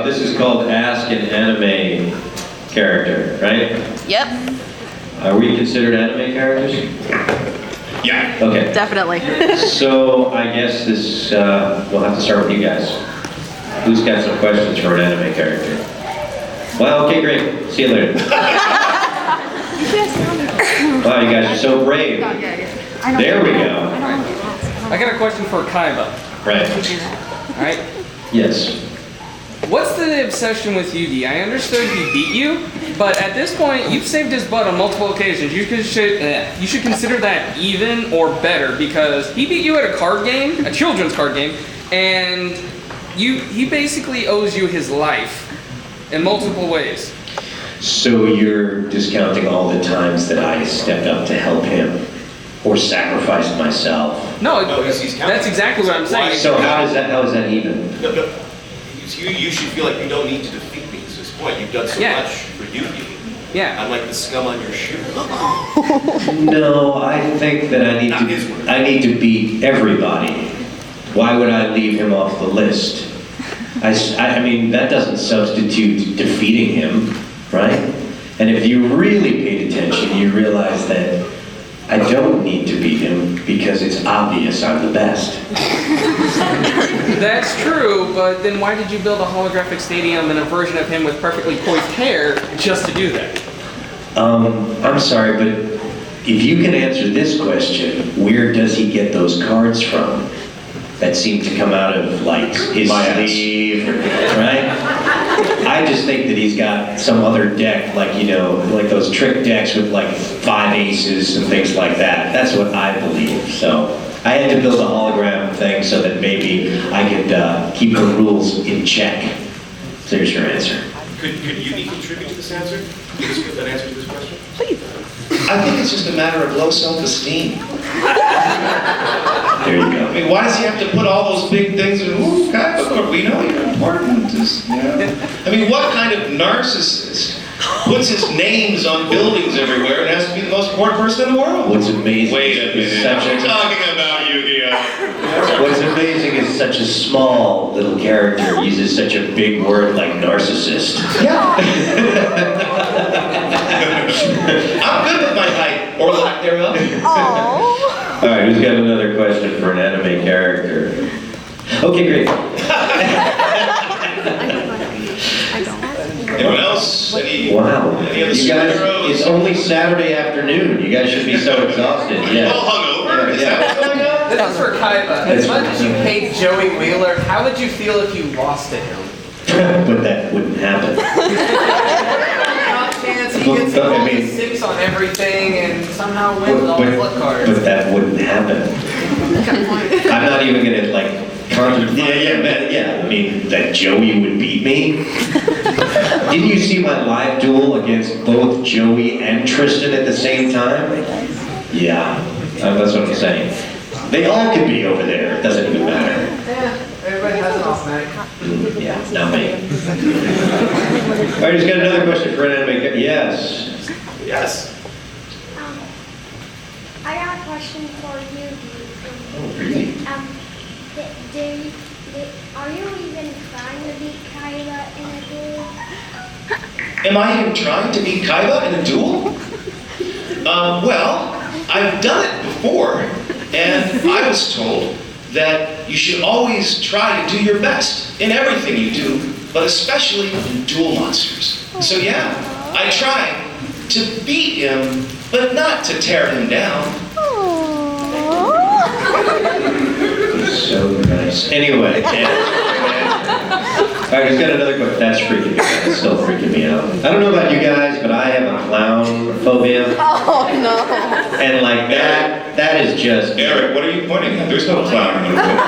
this is called Ask an Anime Character, right? Yep. Are we considered anime characters? Yeah. Okay. Definitely. So I guess this, we'll have to start with you guys. Who's got some questions for an anime character? Well, okay, great. See you later. Wow, you guys are so brave. There we go. I got a question for Kaiba. Right. Alright? Yes. What's the obsession with Yugi? I understood he beat you, but at this point, you've saved his butt on multiple occasions. You should consider that even or better, because he beat you at a card game, a children's card game, and he basically owes you his life in multiple ways. So you're discounting all the times that I stepped up to help him or sacrificed myself? No, he's counting. that's exactly what I'm saying. So how is that even? No. You should feel like you don't need to defeat me at this point. You've done so much for Yugi. Yeah. I'm like the scum on your shoe. No, I think that I need to beat everybody. Why would I leave him off the list? I mean, that doesn't substitute defeating him, right? And if you really paid attention, you realize that I don't need to beat him because it's obvious I'm the best. That's true, but then why did you build a holographic stadium and a version of him with perfectly poised hair just to do that? I'm sorry, but if you can answer this question, where does he get those cards from? That seem to come out of, like, his sleeve, right? I just think that he's got some other deck, like, you know, like those trick decks with, like, 5 aces and things like that. That's what I believe, so. I had to build a hologram thing so that maybe I could keep the rules in check. So here's your answer. Could Yugi contribute to this answer? Give us an answer to this question? Please. I think it's just a matter of low self-esteem. There you go. I mean, why does he have to put all those big things in? Ooh, God, we know you're important. Just, you know. I mean, what kind of narcissist puts his names on buildings everywhere and has to be the most important person in the world? What's amazing? Wait a minute. I'm talking about Yu-Gi-Oh! What's amazing is such a small little character uses such a big word like narcissist. Yeah. I'm good with my height, or lack thereof. Oh. All right, who's got another question for an anime character? Okay, great. Anyone else? Wow. Any other You guys, superheroes? it's only Saturday afternoon. You guys should be so exhausted. All Yeah. hungover? Is that what's going on? This is for Kaiba. As much as you hate Joey Wheeler, how would you feel if you lost to him? But that wouldn't happen. Not a chance he gets Well, I all mean- 6 on everything and somehow wins all the flip cards. But that wouldn't happen. I'm not even gonna like contemplate. Yeah. I mean, that Joey would beat me. Didn't you see my live duel against both Joey and Tristan at the same time? Yeah, that's what I'm saying. They all could be over there. It doesn't even matter. Yeah, everybody has an off night. Yeah, not me. All right, who's got another question for an anime? Yes. Yes. I got a question for you. Really? Are you even trying to beat Kaiba in a duel? Am I even trying to beat Kaiba in a duel? Well, I've done it before, and I was told that you should always try to do your best in everything you do, but especially in duel monsters. So yeah, I try to beat him, but not to tear him down. So nice. Anyway. All right, who's got another question? That's freaking me out. That's still freaking me out. I don't know about you guys, but I have a clown phobia. Oh no. And like that is just... Eric, what are you pointing at? There's no clown in the room.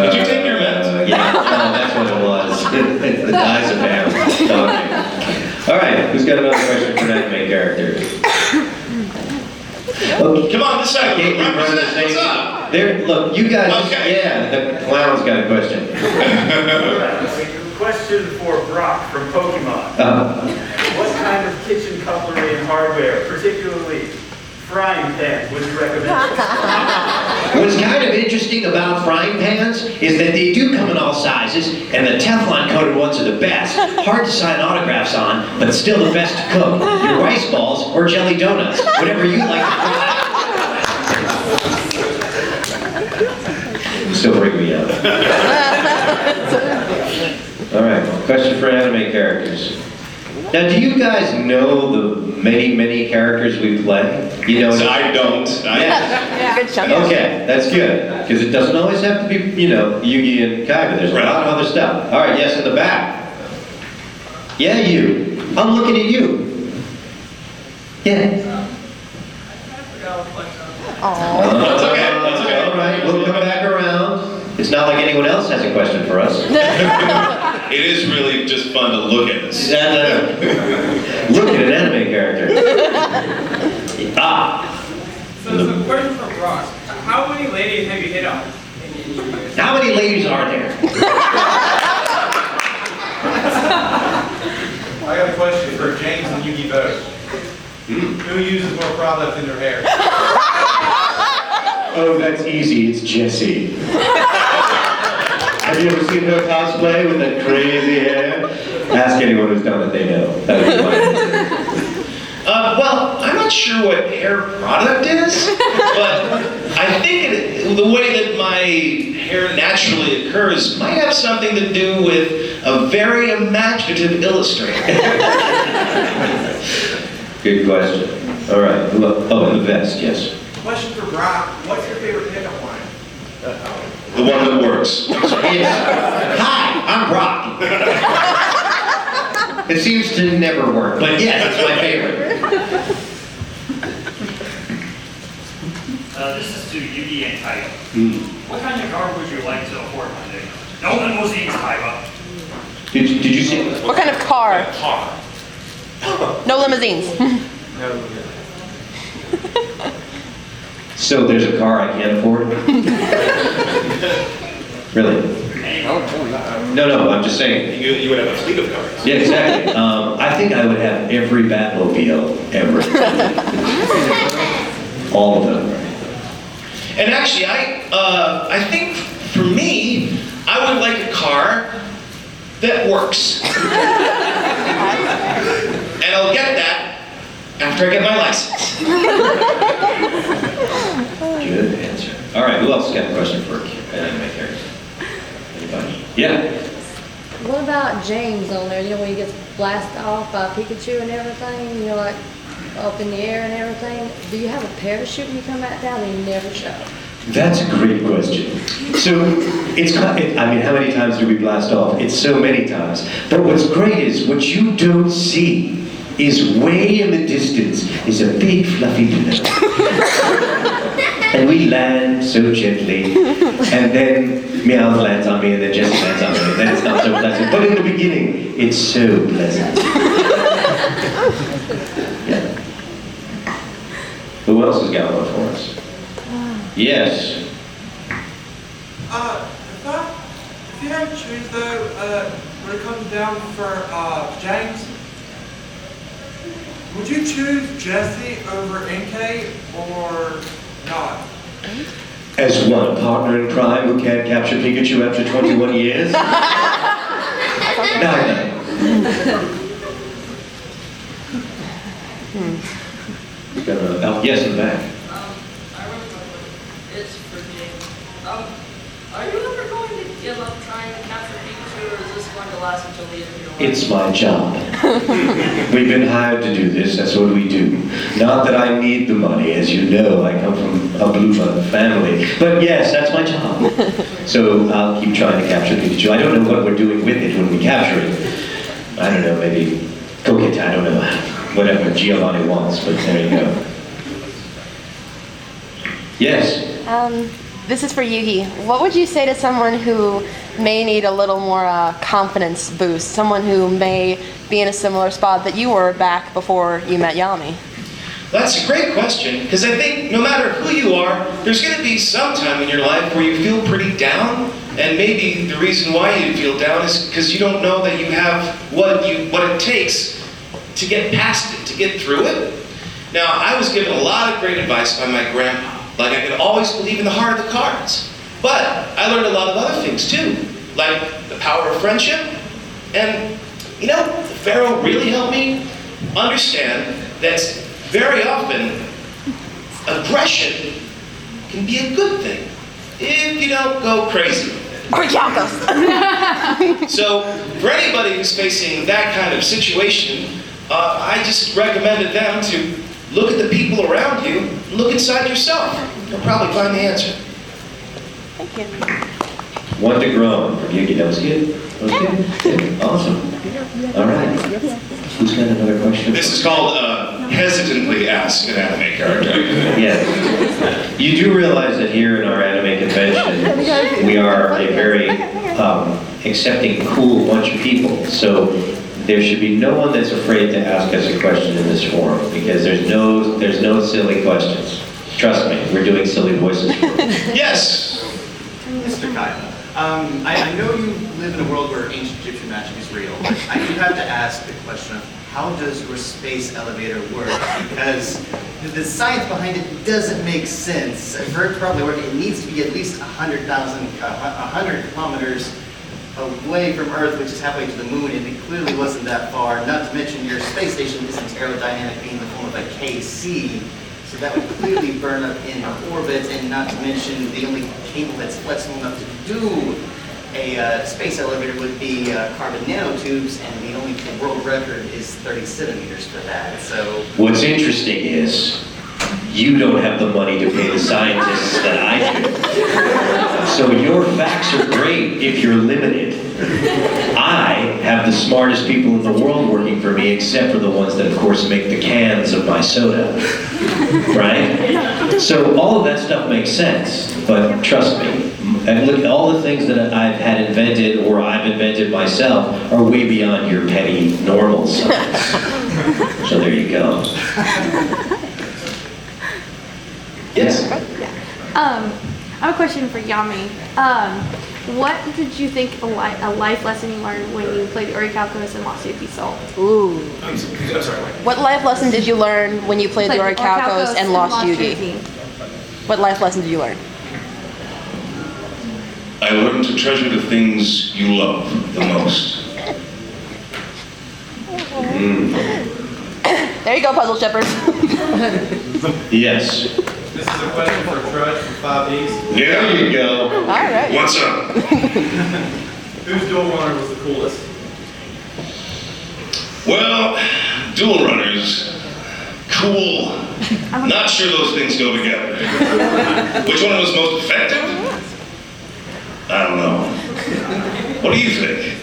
Did you take your meds? Yeah, that's what it was. The diazepam talking. All right, who's got another question for an anime character? Okay. Come on, this side. Can't keep running the same. What's up? There, look, you guys. Okay. Yeah, the clown's got a question. Question for Brock from Pokemon. What kind of kitchen cutlery and hardware, particularly frying pan would you recommend? What's kind of interesting about frying pans is that they do come in all sizes, and the Teflon coated ones are the best. Hard to sign autographs on, but still the best to cook. Your rice balls or jelly donuts, whatever you like to fry. Still bring me up. All right, question for anime characters. Now, do you guys know the many characters we play? You know, I don't. Yeah. Good chunk. Okay, that's good. Because it doesn't always have to be, Yugi and Kaiba. There's a lot of other stuff. All right, yes, in the back. Yeah, you. I'm looking at you. Yeah. Aww. That's okay. That's okay. All right, we'll come back around. It's not like anyone else has a question for us. It is really just fun to look at this. Look at an anime character. So it's a question for Brock. How many ladies have you hit on? How many ladies are there? I got a question for James and Yugi both. Who uses more product in their hair? Oh, that's easy. It's Jesse. Have you ever seen her cosplay with that crazy hair? Ask anyone who's done it, they know. That would be fine. Well, I'm not sure what hair product is, but I think the way that my hair naturally occurs might have something to do with a very imaginative illustrator. Good question. All right. Oh, in the vest, yes. Question for Brock. What's your favorite pickup line? The one that works. It's, hi, I'm Brock. It seems to never work, but yes, it's my favorite. This is to Yugi and Kaiba. What kind of car would you like to afford one day? No limousines, Kaiba. Did you see? What kind of car? No limousines. So there's a car I can't afford? Really? No, I'm just saying. You would have a fleet of cars. Yeah, exactly. I think I would have every Batmobile ever. All of them. And actually, I think for me, I would like a car that works. And I'll get that after I get my license. Good answer. All right, who else got a question for anime character? Anybody? Yeah. What about James on there? You know, when he gets blasted off by Pikachu and everything, you know, like up in the air and everything. Do you have a parachute when you come back down? They never show. That's a great question. So, how many times do we blast off? It's so many times. But what's great is what you don't see is way in the distance is a big fluffy pillow. And we land so gently, and then Meow lands on me, and then Jesse lands on me, and then it's not so pleasant. But in the beginning, it's so pleasant. Yeah. Who else has got one for us? Yes. If you have to choose though, when it comes down for James, would you choose Jesse over NK or not? As one partner in crime who can't capture Pikachu after 21 years? Neither. Yes, in the back. It's for James. Are you ever going to give up trying to capture Pikachu, or is this going to last until the end of your life? It's my job. We've been hired to do this, that's what we do. Not that I need the money, as you know, I come from a blue family. But yes, that's my job. So I'll keep trying to capture Pikachu. I don't know what we're doing with it when we capture it. I don't know, maybe cook it, I don't know. Whatever Giovanni wants, but there you go. Yes? This is for Yugi. What would you say to someone who may need a little more confidence boost? Someone who may be in a similar spot that you were back before you met Yami? That's a great question, because I think no matter who you are, there's going to be some time in your life where you feel pretty down, and maybe the reason why you feel down is because you don't know that you have what it takes to get past it, to get through it. Now, I was given a lot of great advice by my grandpa. Like I could always believe in the heart of the cards. But I learned a lot of other things too, like the power of friendship. And, you know, the Pharaoh really helped me understand that very often aggression can be a good thing if you don't go crazy. So, for anybody who's facing that kind of situation, I just recommended them to look at the people around you, and look inside yourself. You'll probably find the answer. Thank you. One to groan from Yugi. That was good. That was good. Good. Awesome. All right. Who's got another question? This is called hesitantly ask an anime character. Yes. You do realize that here in our anime convention, we are a very accepting, cool bunch of people. So there should be no one that's afraid to ask us a question in this forum, because there's no silly questions. Trust me, we're doing silly voices. Yes. Mr. Kaiba, I know you live in a world where ancient Egyptian magic is real, but I do have to ask the question of how does your space elevator work? Because the science behind it doesn't make sense. For it to probably work, it needs to be at least 100 kilometers away from Earth, which is halfway to the moon, and it clearly wasn't that far. Not to mention your space station isn't aerodynamic, being in the form of a KC. So that would clearly burn up in orbit, and not to mention the only cable that's flexible enough to do a space elevator would be carbon nanotubes, and the only world record is 30 centimeters for that. So What's interesting is you don't have the money to pay the scientists that I do. So your facts are great if you're limited. I have the smartest people in the world working for me, except for the ones that, of course, make the cans of my soda. Right? So all of that stuff makes sense, but trust me, and look, all the things that I've had invented or I've invented myself are way beyond your petty normal science. So there you go. Yes? I have a question for Yami. What did you think a life lesson you learned when you played Orichalcos and lost Yugi Soul? Ooh. I'm sorry. What life lesson did you learn when you played the Orichalcos and lost Yugi? What life lesson did you learn? I learned to treasure the things you love the most. There you go, Puzzle Shepherd. Yes. This is a question for Trudge from 5Ds. Yeah, there you go. All right. What's up? Whose dual runner was the coolest? Well, dual runners, cool. Not sure those things go together. Which one was most effective? I don't know. What do you think?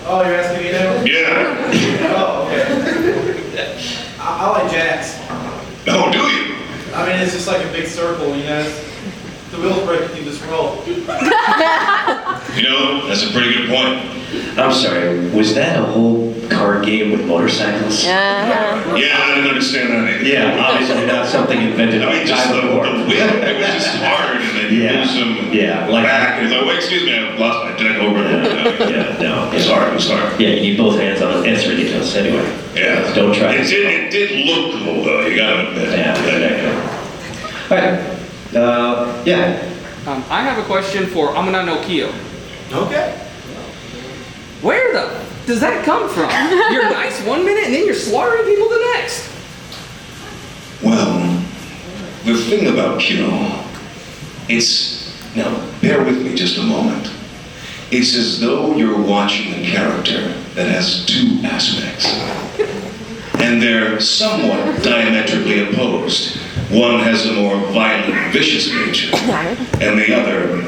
Oh, you're asking me now? Yeah. Oh, okay. I like jacks. Oh, do you? I mean, it's just like a big circle, you know? The wheels break if you just roll. You know, that's a pretty good point. I'm sorry, was that a whole card game with motorcycles? Yeah, I didn't understand that either. Yeah, obviously not something invented by just the before. whip, it was just hard, and then you lose them back, and it's like, wait, excuse me, I've lost my deck over there. Yeah, no. It's hard. Yeah, you need both hands on it. It's ridiculous anyway. Yeah. Don't try It did look cool, though, you gotta admit. Yeah, all right. Yeah. I have a question for Amana no Kiyo. Okay. Where the does that come from? You're nice one minute and then you're slaughtering people the next. Well, the thing about Kyo, now, bear with me just a moment. It's as though you're watching a character that has two aspects. And they're somewhat diametrically opposed. One has a more violent, vicious nature, and the other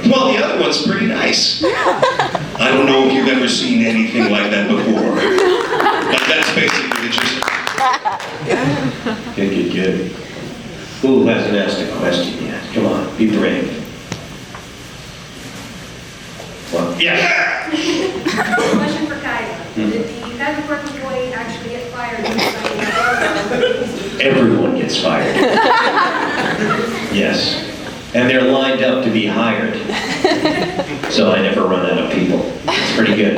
one's pretty nice. I don't know if you've ever seen anything like that before, but that's basically the gist. Good. Who hasn't asked a question yet? Come on, be brave. Well, yeah. Question for Kaiba. Did the Kaiba purple boy actually get fired? Everyone gets fired. Yes. And they're lined up to be hired. So I never run out of people. It's pretty good.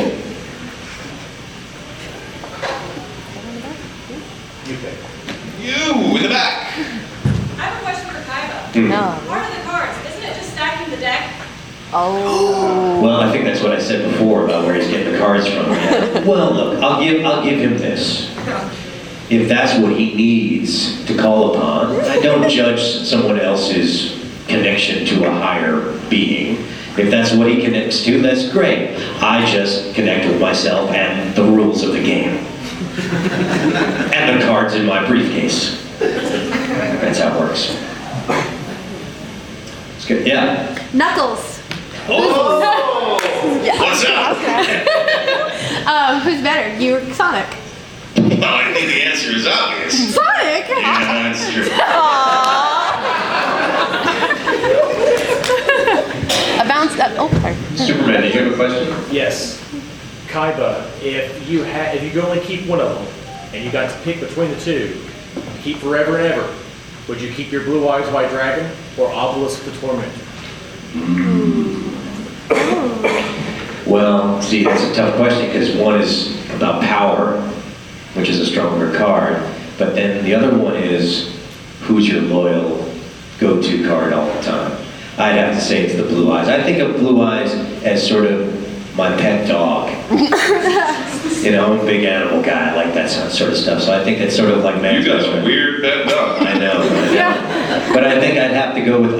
said before about where he's getting the cards from. Yeah. Well, look, I'll give him this. If that's what he needs to call upon, I don't judge someone else's connection to a higher being. If that's what he connects to, that's great. I just connect with myself and the rules of the game. And the cards in my briefcase. That's how it works. It's good, yeah. Knuckles. Oh! Yeah. What's up? Who's better, you or Sonic? Well, I think the answer is obvious. Sonic? Yeah, that's true. I bounced up. Oh, sorry. Superman, did you have a question? Yes. Kaiba, if you could only keep one of them, and you got to pick between the two, keep forever and ever, would you keep your Blue Eyes White Dragon or Obelisk the Tormentor? Well, see, that's a tough question because one is about power, which is a stronger card, but then the other one is who's your loyal go-to card all the time. I'd have to say it's the Blue Eyes. I think of Blue Eyes as sort of my pet dog. You know, I'm a big animal guy. I like that sort of stuff. So I think it's sort of like You got a weird pet dog. I know. But I think I'd have to go with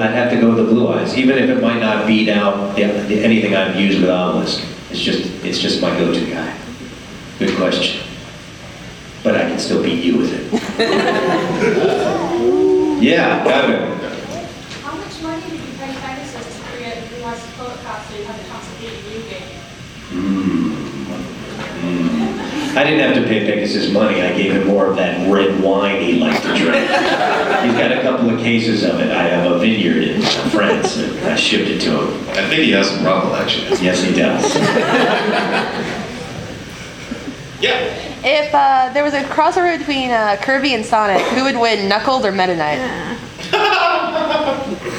the Blue Eyes, even if it might not beat out anything I've used with Obelisk. It's just my go-to guy. Good question. But I can still beat you with it. Yeah, Kevin. How much money did you pay Pegasus to create a Blue Eyes Poet card so you had to constantly beat Yugi? I didn't have to pay Pegasus money. I gave him more of that red wine he liked to drink. He's got a couple of cases of it. I have a vineyard in France, and I shipped it to him. I think he has some problem, actually. Yes, he does. Yeah. If there was a crossover between Kirby and Sonic, who would win, Knuckles or Meta Knight?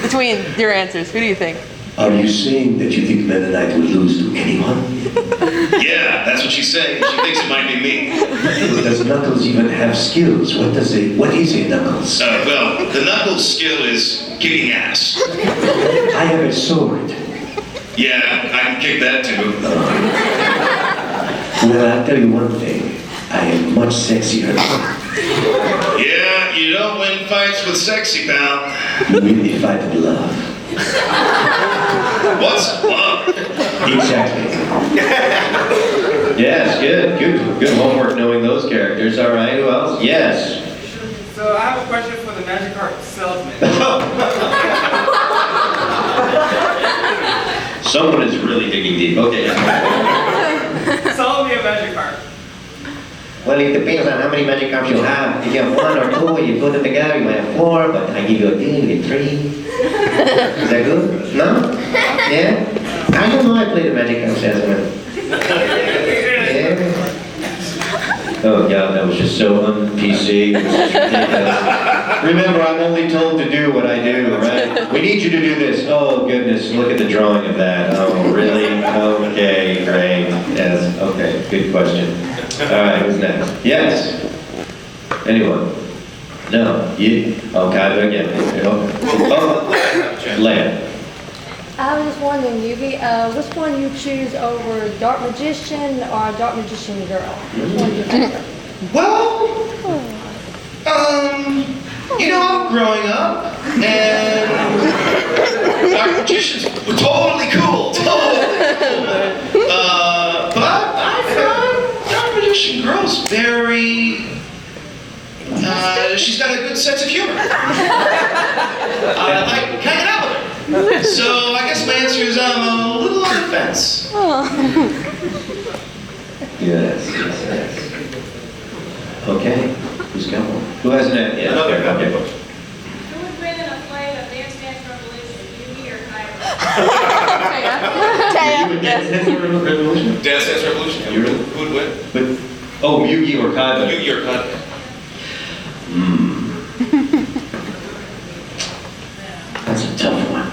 Between your answers, who do you think? Are you saying that you think Meta Knight would lose to anyone? Yeah, that's what she's saying. She thinks it might be me. Does Knuckles even have skills? What is a Knuckles? Well, the Knuckles skill is kicking ass. I have a sword. Yeah, I can kick that too. Well, I'll tell you one thing. I am much sexier. Yeah, you don't win fights with sexy, pal. You win the fight of love. What's love? Exactly. Yes, good homework knowing those characters. All right, who else? Yes. So I have a question for the Magikarp salesman. Someone is really digging deep. Okay. Sell me a Magikarp. Well, it depends on how many Magikarps you have. If you have one or two, you put them together, you might have four, but I give you a deal, you get three. Is that good? No? Yeah? I don't know, I played a Magikarp salesman. Yeah. Oh God, that was just so un-PC. It was just ridiculous. Remember, I'm only told to do what I do, right? We need you to do this. Oh goodness, look at the drawing of that. Oh, really? Okay, great. Yes, okay, good question. All right, who's next? Yes? Anyone? No? You? Oh, Kaiba again. Oh, Leia. I was just wondering, Yugi, which one you choose over Dark Magician or Dark Magician Girl? Which one do you prefer? Well, you know, I'm growing up, and Dark Magicians were totally cool, but I find Dark Magician Girl's very, she's got a good sense of humor. I like hanging out with her. So I guess my answer is I'm a little on the fence. Yes. Okay, who's got one? Who has an answer? Yeah, okay. Who would win in a fight of Dance Dance Revolution, Yugi or Kaiba? You would Dance Dance Revolution? Dance Dance Revolution. You really? Who would win? But, Yugi or Kaiba? Yugi or Kaiba. That's a tough one.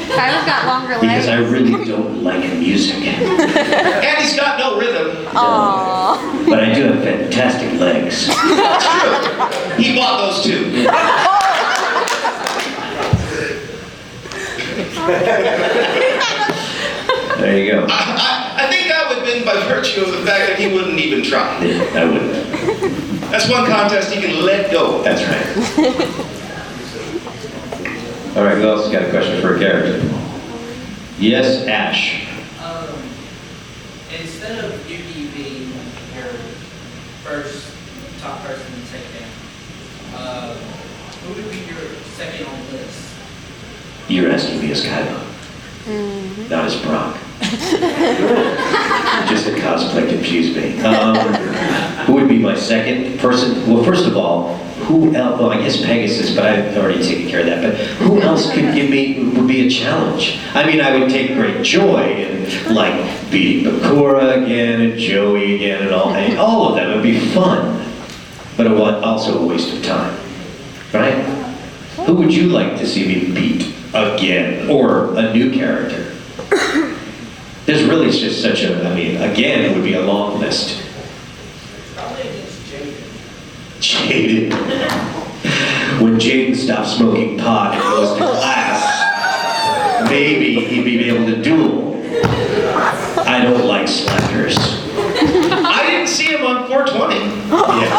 Kaiba's got longer legs. Because I really don't like music. And he's got no rhythm. Aww. But I do have fantastic legs. That's true. He bought those too. There you go. I think virtue of the fact that he wouldn't even try. I wouldn't. That's one contest he can let go. That's right. All right, who else has got a question for a character? Yes, Ash. Instead of Yugi being your first top person to take down, who would be your second on the list? You're asking me as Kaiba, not as Brock. Just the cosplay confused me. Who would be my second person? Well, first of all, who else? Well, I guess Pegasus, but I've already taken care of that. But who else would be a challenge? I mean, I would take great joy in like beating Bakura again and Joey again and all of them. It would be fun, but it was also a waste of time, right? Who would you like to see me beat again, or a new character? There's really just such a, I mean, again, it would be a long list. Probably against Jaden. Jaden. When Jaden stops smoking pot and goes to class, maybe he'd be able to duel. I don't like slackers. I didn't see him on 420. Yeah.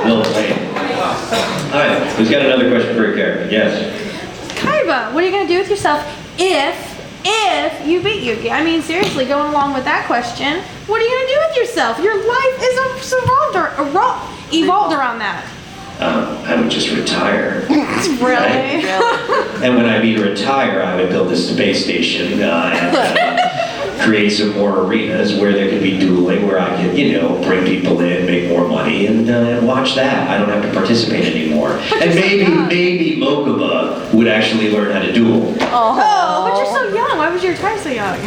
Well played. All right, who's got another question for a character? Yes. Kaiba, what are you going to do with yourself if you beat Yugi? I mean, seriously, going along with that question, what are you going to do with yourself? Your life is evolved around that. I would just retire. Really? Right? And when I mean retire, I would build a space station and create some more arenas where there could be dueling, where I could, bring people in, make more money, and watch that. I don't have to participate anymore. And maybe Mokuba would actually learn how to duel. Oh, but you're so young. Why would you retire so young?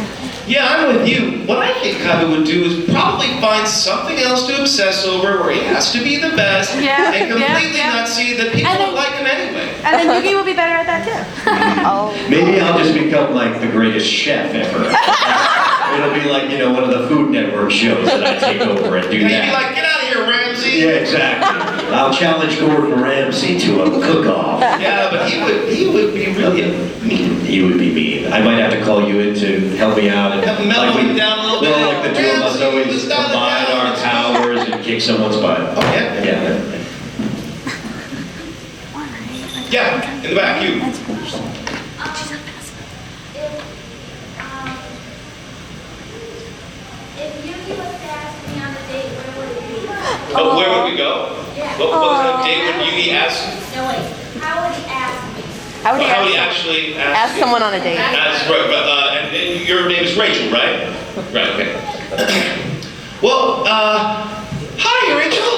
Yeah, I'm with you. What I think Kaiba would do is probably find something else to obsess over where he has to be the best and completely not see that people don't like him anyway. And then Yugi will be better at that too. Maybe I'll just become like the greatest chef ever. It'll be like, one of the Food Network shows that I take over and do Yeah, that. you'd be like, get out of here, Ramsey. Yeah, exactly. I'll challenge Gordon Ramsay to a cook-off. Yeah, but he would be really mean. He would be mean. I might have to call you in to help me out. And Mellow him down a little bit. Well, like the two of us always combine our powers and kick someone's butt. Oh, yeah? Yeah, in the back, you. If Yugi was to ask me on a date, where would it be? Oh, where would we go? Yeah. What kind of date would Yugi ask? No, wait. How would he ask me? How would he actually ask someone on a date? That's right, and your name is Rachel, right? Right, okay. Well, hi, Rachel.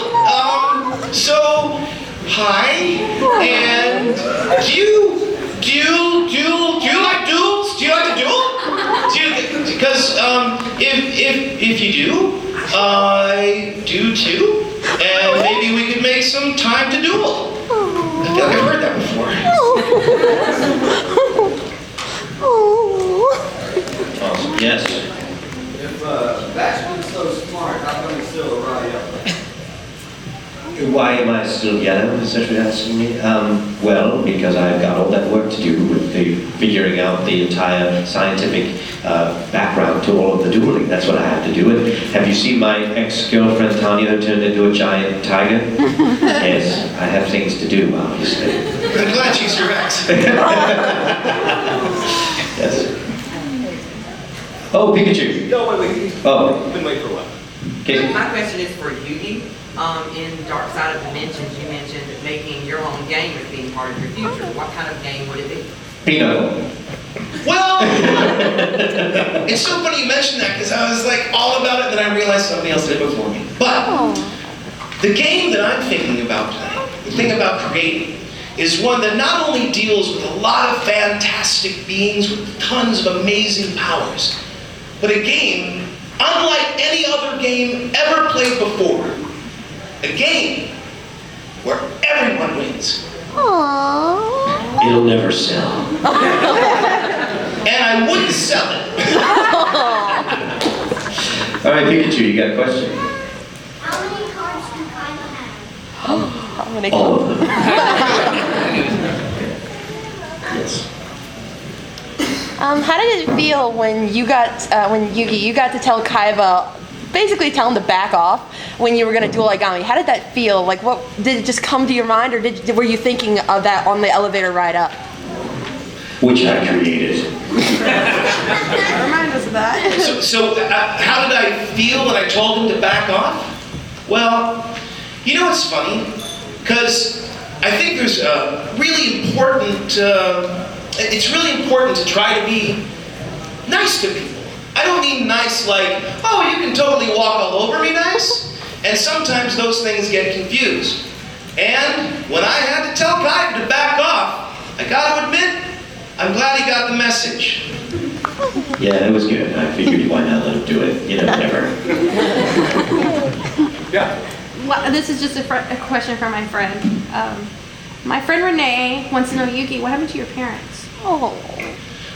Hi, and do you like duels? Do you like to duel? Because if you do, I do too, and maybe we could make some time to duel. I feel like I've heard that before. Awesome. Yes. If Baxter's so smart, how come he's still a Raya? Why am I still yellow, is that what you're asking me? Well, because I've got all that work to do with figuring out the entire scientific background to all of the dueling. That's what I have to do. And have you seen my ex-girlfriend Tanya who turned into a giant tiger? Yes, I have things to do, obviously. I'm glad she's your ex. Yes. Oh, Pikachu. No, wait. Oh. I've been waiting for a while. Okay. My question is for Yugi. In Dark Side of Dimensions, you mentioned making your own game as being part of your future. What kind of game would it be? Pinochle. Well, it's so funny you mentioned that because I was like all about it, then I realized somebody else did it before me. But the game that I'm thinking about playing, the thing about creating, is one that not only deals with a lot of fantastic beings with tons of amazing powers, but a game unlike any other game ever played before. A game where everyone wins. It'll never sell. And I wouldn't sell it. All right, Pikachu, you got a question? How many cards do Kaiba have? How many All of them. Yes. How did it feel when you when Yugi, you got to tell Kaiba, basically tell him to back off when you were going to duel Yami? How did that feel? Like, what did it just come to your mind, or were you thinking of that on the elevator ride up? Which I created. Remind us of that. So how did I feel when I told him to back off? Well, you know what's funny? Because I think there's a really important, it's really important to try to be nice to people. I don't mean nice like, oh, you can totally walk all over me nice. And sometimes those things get confused. And when I had to tell Kaiba to back off, I gotta admit, I'm glad he got the message. Yeah, that was good. I figured why not let him do it. You know, never. Yeah. Well, this is just a question from my friend. My friend Renee wants to know, Yugi, what happened to your parents? Oh.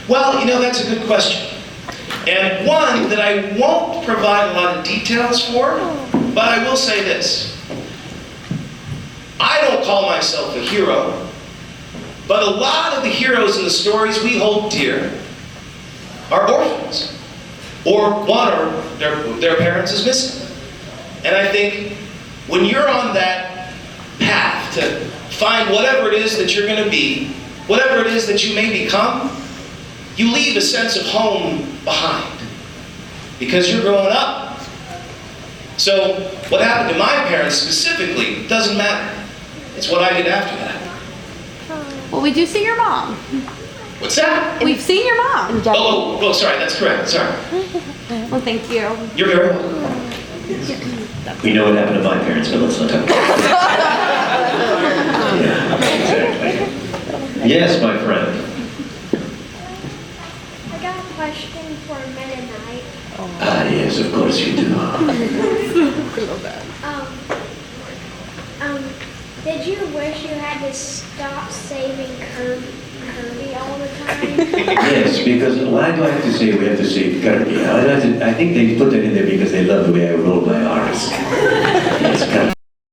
Well, you know, that's a good question. And one that I won't provide a lot of details for, but I will say this. I don't call myself a hero, but a lot of the heroes in the stories we hold dear are orphans, or one or their parents is missing. And I think when you're on that path to find whatever it is that you're going to be, whatever it is that you may become, you leave a sense of home behind because you're growing up. So what happened to my parents specifically doesn't matter. It's what I did after that. Well, we do see your mom. What's that? We've seen your mom. Oh, sorry, that's correct. Sorry. Well, thank you. You're very welcome. We know what happened to my parents, but let's not talk about it. Yeah, exactly. Yes, my friend. I got a question for Mennonite. Ah, yes, of course you do. Did you wish you had to stop saving Kirby all the time? Yes, because why do I have to say we have to save Kirby? I think they put that in there because they love the way I roll my R's. Yes, Kirby.